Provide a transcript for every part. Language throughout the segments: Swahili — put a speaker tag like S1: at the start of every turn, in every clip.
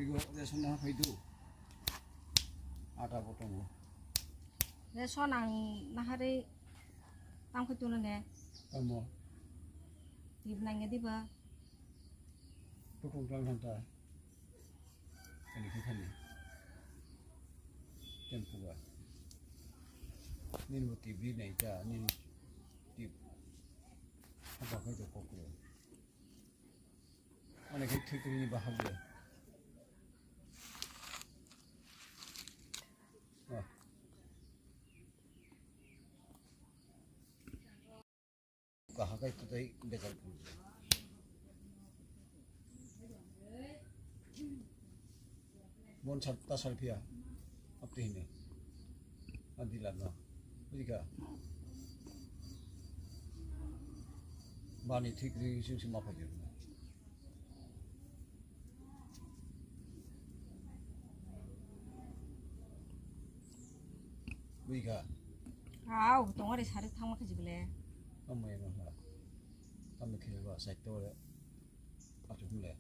S1: 비고 레선나 회도 아다 보통 거.
S2: 내 손안 나하래 땅 그토는 내.
S1: 뭐
S2: 입나게 디바.
S1: 보통 장 한다. 아니 괜찮네. 템포가. 니는 뭐 TV 내자 니는 TV 한번 가져 보고. 아니 그 특별히 봐 하고. 하가 있다 이 매달 뭔 잡다 살피야 앞에 있네 안딜라나 우리가 많이 되게 심심 아파져 우리가
S2: 아우 동아리 살이 탕 먹지 그래.
S1: 엄마의 말 담배 키우고 사이트에 아주 훌래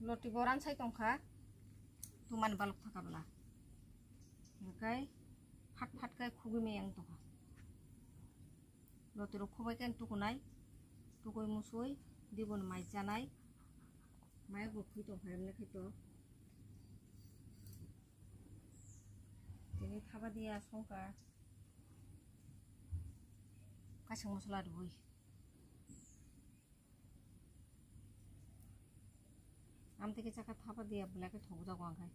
S2: loti boran sai tongkha tuman balok thakabla kai phat phat kai khugi meyang tongkha loti rok khobai kan tukunai tukoi musoi dibon mai janai mai gokhui tongkha emne khaito tini thaba dia songkha kasing mosla rubui amteke chaka thapa dia blake thogu jago angkai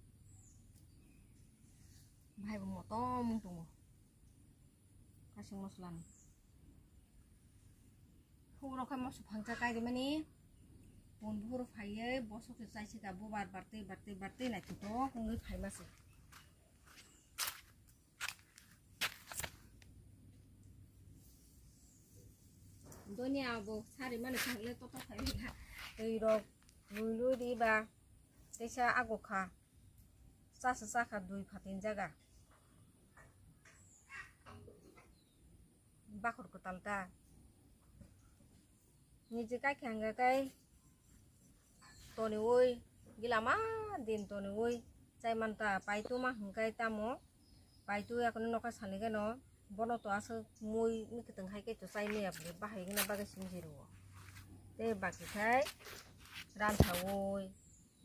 S2: bhai bo motom tongo kasing mosla ni khoro khai mosu phangcha kai de mani bondhur phaiye bosok ke chaise ka bo bar barte nai to kongoi phaimase dunia bo sari mane thangle to phaila ei rok lui di ba tesa agokha sasa dui phatin jaga bakor ko talta nije kai khanga kai toni oi gilama din toni oi chai manta paitu ma hungkai tamo paitu yakon noka sanige no bono to aso moi mikiteng hai kai to chai me apni bahai gina baga sinjiro te baki khai ran thawoi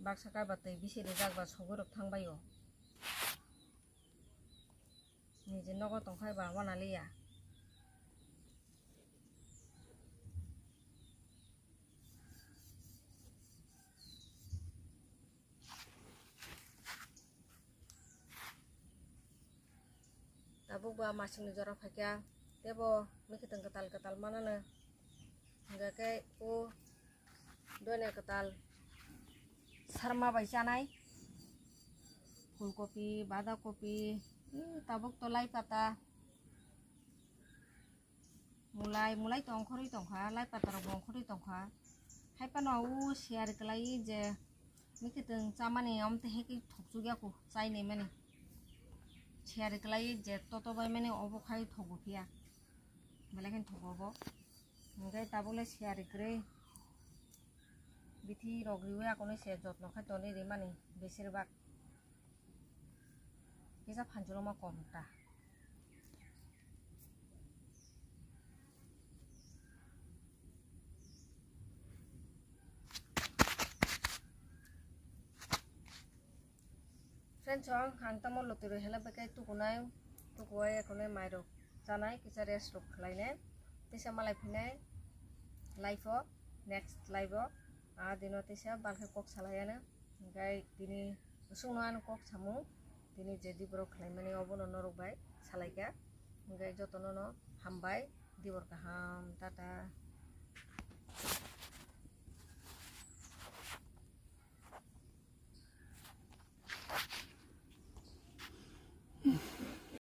S2: baksa ka batei bisiri jagba sogorok thangbayo nije nogo tongkhai ba wanaliya tabuk ba masing jora phakya tebo mikiteng ketal manana hingga ke o done ketal sarma bai chanai ফুলকপি বাঁধাকপি tabuk to lai pata mulai tongkhori tongkha lai pata rok bongkhori tongkha haipano u share klai je mikiteng chamani amte heki thokju gya ko chai nei mani share klai je toto bai mane obo khai thogu pia belaken thogobo ngai tabule share kre bithi rogriwe akone se jotno khai toni ri mani beshirbak kisa phanjoloma komta friends hang tamo lotiro hela bekai tukunai tukuai akone mairo janai kisa rest rok khlaine tisa malai phinai live o next live o dino tisa balkhe kok salayana ngai dini usungnoan kok samu dini je dibro khlaimani obono norok bai salaika ngai jotono no hambai dibor kaham tata